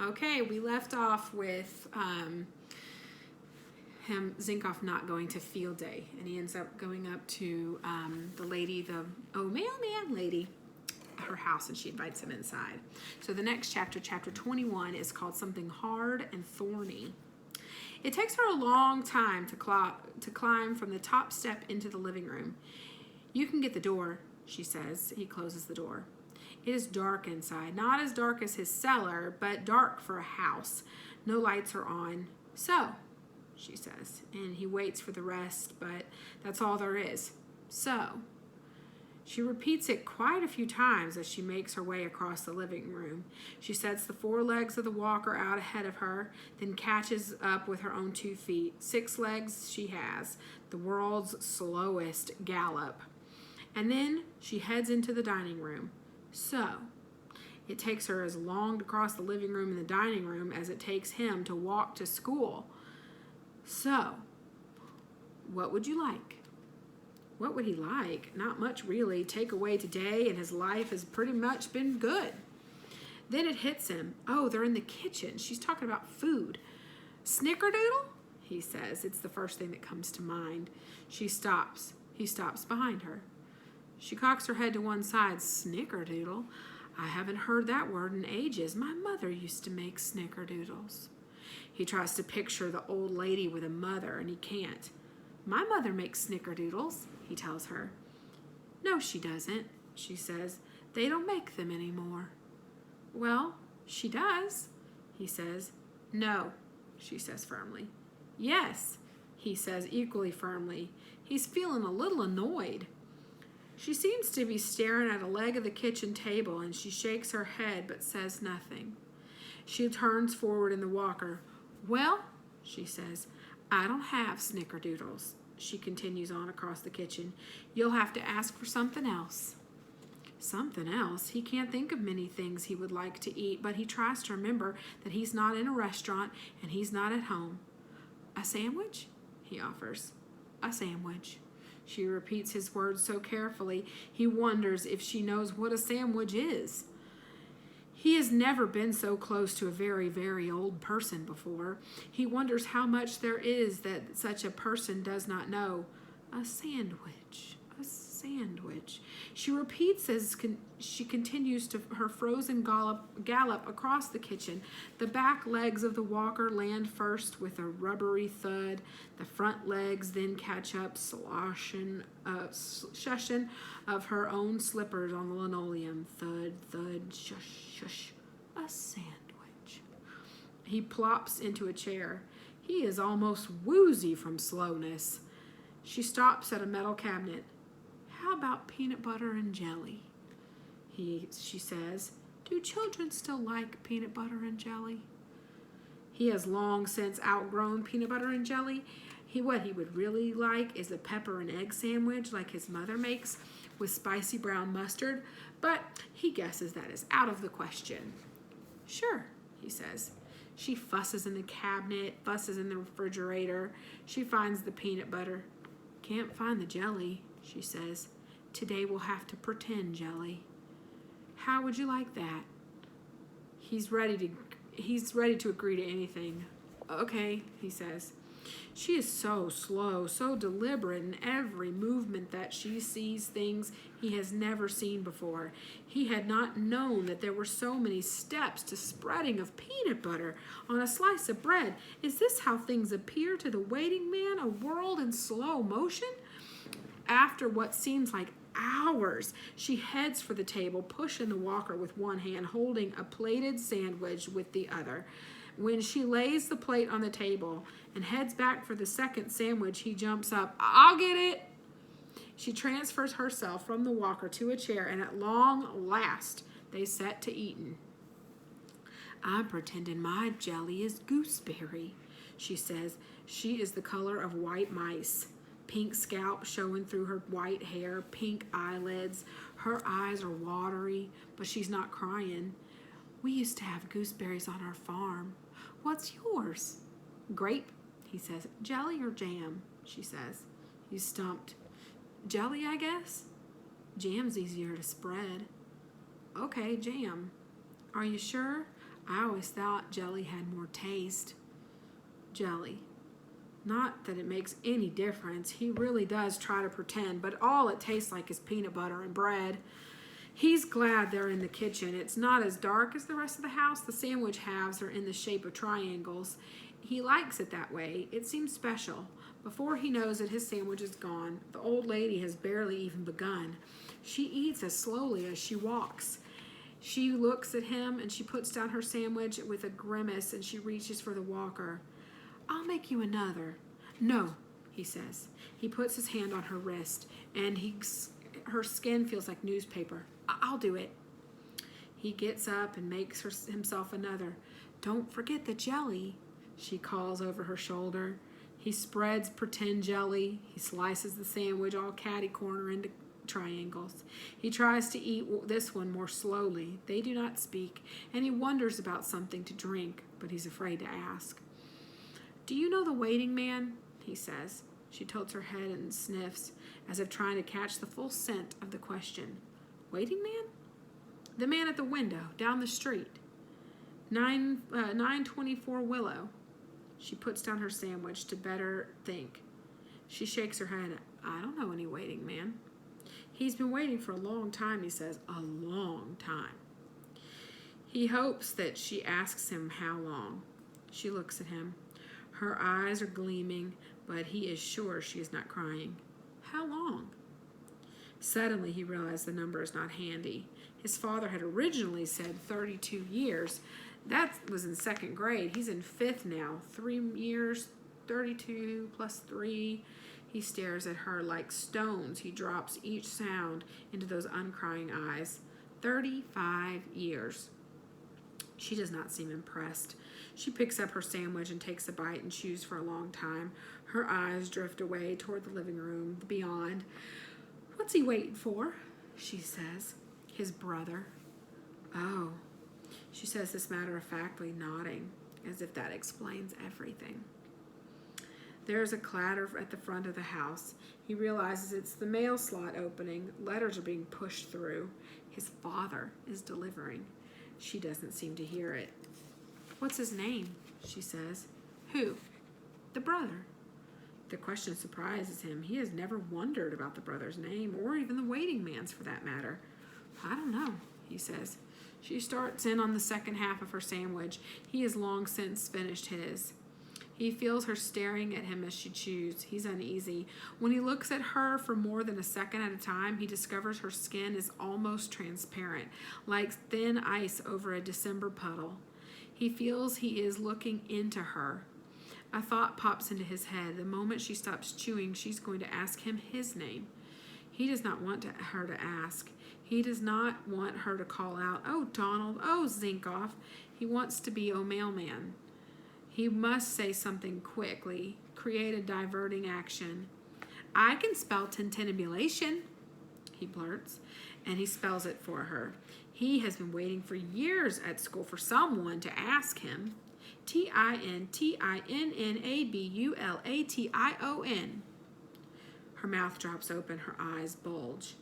Okay, we left off with Zinkoff not going to field day, and he ends up going up to the lady, the mailman lady, her house, and she invites him inside. So the next chapter, chapter 21, is called Something Hard and Thorny. It takes her a long time to climb from the top step into the living room. You can get the door, she says. He closes the door. It is dark inside, not as dark as his cellar, but dark for a house. No lights are on. So, she says, and he waits for the rest, but that's all there is. So, she repeats it quite a few times as she makes her way across the living room. She sets the 4 legs of the walker out ahead of her, then catches up with her own 2 feet. 6 legs she has, the world's slowest gallop. And then she heads into the dining room. So, it takes her as long to cross the living room and the dining room as it takes him to walk to school. So, what would you like? What would he like? Not much, really. Take away today, and his life has pretty much been good. Then it hits him. Oh, they're in the kitchen. She's talking about food. Snickerdoodle? He says. It's the first thing that comes to mind. She stops. He stops behind her. She cocks her head to one side. Snickerdoodle? I haven't heard that word in ages. My mother used to make snickerdoodles. He tries to picture the old lady with a mother, and he can't. My mother makes snickerdoodles, he tells her. No, she doesn't, she says. They don't make them anymore. Well, she does, he says. No, she says firmly. Yes, he says equally firmly. He's feeling a little annoyed. She seems to be staring at a leg of the kitchen table, and she shakes her head but says nothing. She turns forward in the walker. Well, she says, I don't have snickerdoodles. She continues on across the kitchen. You'll have to ask for something else. Something else? He can't think of many things he would like to eat, but he tries to remember that he's not in a restaurant and he's not at home. A sandwich? He offers. A sandwich. She repeats his words so carefully, he wonders if she knows what a sandwich is. He has never been so close to a very, very old person before. He wonders how much there is that such a person does not know. A sandwich. A sandwich. She repeats as she continues to her frozen gallop across the kitchen. The back legs of the walker land first with a rubbery thud. The front legs then catch up, shushing of her own slippers on the linoleum. Thud, thud, shush, shush. A sandwich. He plops into a chair. He is almost woozy from slowness. She stops at a metal cabinet. How about peanut butter and jelly? She says. Do children still like peanut butter and jelly? He has long since outgrown peanut butter and jelly. What he would really like is a pepper and egg sandwich like his mother makes with spicy brown mustard, but he guesses that is out of the question. Sure, he says. She fusses in the cabinet, fusses in the refrigerator. She finds the peanut butter. Can't find the jelly, she says. Today we'll have to pretend jelly. How would you like that? He's ready to agree to anything. Okay, he says. She is so slow, so deliberate in every movement that she sees things he has never seen before. He had not known that there were so many steps to spreading of peanut butter on a slice of bread. Is this how things appear to the waiting man, a world in slow motion? After what seems like hours, she heads for the table, pushing the walker with one hand, holding a plated sandwich with the other. When she lays the plate on the table and heads back for the second sandwich, he jumps up. I'll get it. She transfers herself from the walker to a chair, and at long last, they set to eating. I'm pretending my jelly is gooseberry, she says. She is the color of white mice. Pink scalp showing through her white hair, pink eyelids. Her eyes are watery, but she's not crying. We used to have gooseberries on our farm. What's yours? Grape, he says. Jelly or jam, she says. He's stumped. Jelly, I guess? Jam's easier to spread. Okay, jam. Are you sure? I always thought jelly had more taste. Jelly. Not that it makes any difference. He really does try to pretend, but all it tastes like is peanut butter and bread. He's glad they're in the kitchen. It's not as dark as the rest of the house. The sandwich halves are in the shape of triangles. He likes it that way. It seems special. Before he knows it, his sandwich is gone. The old lady has barely even begun. She eats as slowly as she walks. She looks at him and she puts down her sandwich with a grimace and she reaches for the walker. I'll make you another. No, he says. He puts his hand on her wrist and her skin feels like newspaper. I'll do it. He gets up and makes himself another. Don't forget the jelly, she calls over her shoulder. He spreads pretend jelly. He slices the sandwich all catty-corner into triangles. He tries to eat this one more slowly. They do not speak, and he wonders about something to drink, but he's afraid to ask. Do you know the waiting man? He says. She tilts her head and sniffs, as if trying to catch the full scent of the question. Waiting man? The man at the window, down the street. 924 Willow. She puts down her sandwich to better think. She shakes her head. I don't know any waiting man. He's been waiting for a long time, he says. A long time. He hopes that she asks him how long. She looks at him. Her eyes are gleaming, but he is sure she is not crying. How long? Suddenly he realized the number is not handy. His father had originally said 32 years. That was in second grade. He's in fifth now. 3 years, 32 plus 3. He stares at her like stones. He drops each sound into those uncrying eyes. 35 years. She does not seem impressed. She picks up her sandwich and takes a bite and chews for a long time. Her eyes drift away toward the living room, beyond. What's he waiting for? She says. His brother. Oh. She says this matter-of-factly, nodding, as if that explains everything. There is a clatter at the front of the house. He realizes it's the mail slot opening. Letters are being pushed through. His father is delivering. She doesn't seem to hear it. What's his name? She says. Who? The brother. The question surprises him. He has never wondered about the brother's name, or even the waiting man's for that matter. I don't know, he says. She starts in on the second half of her sandwich. He has long since finished his. He feels her staring at him as she chews. He's uneasy. When he looks at her for more than a second at a time, he discovers her skin is almost transparent, like thin ice over a December puddle. He feels he is looking into her. A thought pops into his head. The moment she stops chewing, she's going to ask him his name. He does not want her to ask. He does not want her to call out, oh, Donald, oh, Zinkoff. He wants to be, oh, mailman. He must say something quickly, create a diverting action. I can spell tintinnabulation, he blurts, and he spells it for her. He has been waiting for years at school for someone to ask him. Tintinnabulation. Her mouth drops open, her eyes bulge.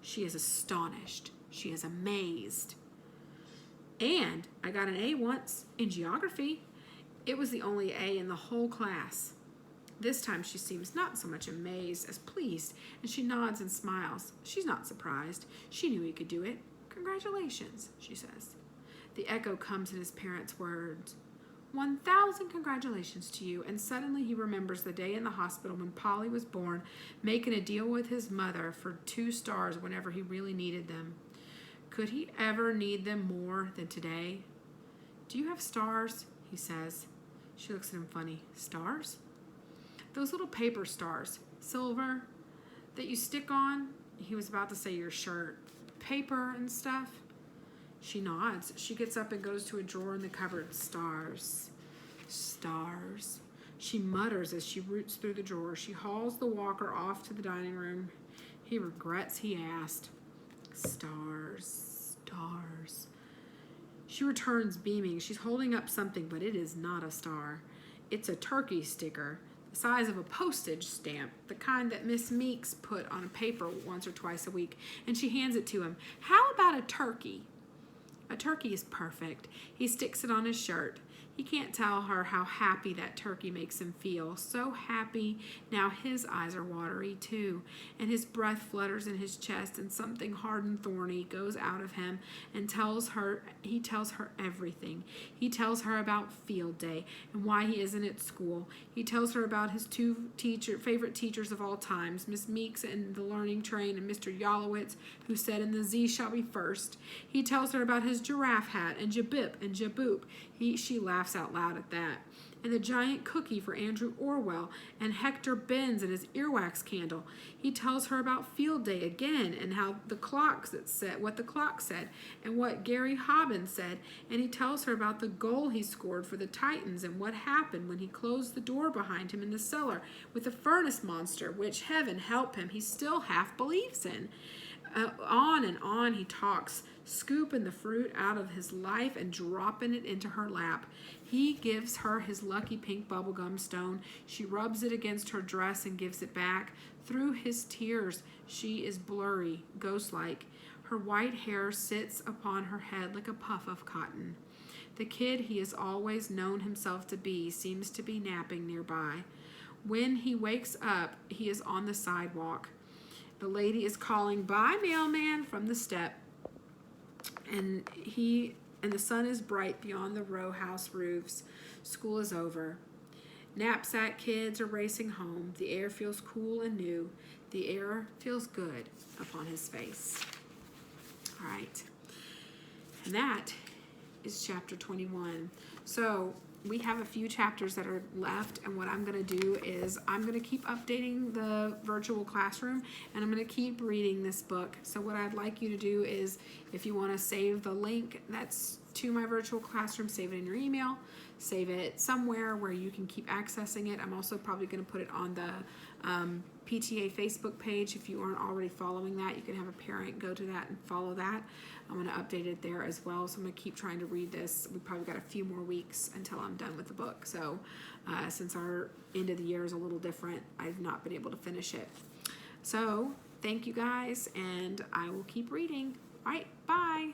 She is astonished. She is amazed. And I got an A once in geography. It was the only A in the whole class. This time she seems not so much amazed as pleased, and she nods and smiles. She's not surprised. She knew he could do it. Congratulations, she says. The echo comes in his parents' words. 1,000 congratulations to you. And suddenly he remembers the day in the hospital when Polly was born, making a deal with his mother for 2 stars whenever he really needed them. Could he ever need them more than today? Do you have stars? He says. She looks at him funny. Stars? Those little paper stars, silver, that you stick on, he was about to say your shirt, paper and stuff. She nods. She gets up and goes to a drawer in the cupboard. Stars. Stars. She mutters as she roots through the drawer. She hauls the walker off to the dining room. He regrets he asked. Stars. Stars. She returns beaming. She's holding up something, but it is not a star. It's a turkey sticker, the size of a postage stamp, the kind that Miss Meeks put on a paper once or twice a week, and she hands it to him. How about a turkey? A turkey is perfect. He sticks it on his shirt. He can't tell her how happy that turkey makes him feel. So happy, now his eyes are watery too, and his breath flutters in his chest, and something hard and thorny goes out of him and he tells her everything. He tells her about field day and why he isn't at school. He tells her about his two favorite teachers of all times, Miss Meeks and the learning train, and Mr. Yalowitz, who said, "And the Z shall be first." He tells her about his giraffe hat and Jabip and Jaboop. She laughs out loud at that. And the giant cookie for Andrew Orwell, and Hector Benz and his earwax candle. He tells her about field day again, and how the clocks what the clock said, and what Gary Hobbins said, and he tells her about the goal he scored for the Titans, and what happened when he closed the door behind him in the cellar with the furnace monster, which, heaven help him, he still half believes in. On and on he talks, scooping the fruit out of his life and dropping it into her lap. He gives her his lucky pink bubblegum stone. She rubs it against her dress and gives it back. Through his tears, she is blurry, ghost-like. Her white hair sits upon her head like a puff of cotton. The kid he has always known himself to be seems to be napping nearby. When he wakes up, he is on the sidewalk. The lady is calling, "Bye, mailman," from the step. And the sun is bright beyond the row house roofs. School is over. Knapsack kids are racing home. The air feels cool and new. The air feels good upon his face. All right. And that is chapter 21. So we have a few chapters that are left, and what I'm going to do is I'm going to keep updating the virtual classroom, and I'm going to keep reading this book. So what I'd like you to do is, if you want to save the link that's to my virtual classroom, save it in your email, save it somewhere where you can keep accessing it. I'm also probably going to put it on the PTA Facebook page. If you aren't already following that, you can have a parent go to that and follow that. I'm going to update it there as well. So I'm going to keep trying to read this. We've probably got a few more weeks until I'm done with the book. So since our end of the year is a little different, I've not been able to finish it. So thank you guys, and I will keep reading. All right, bye.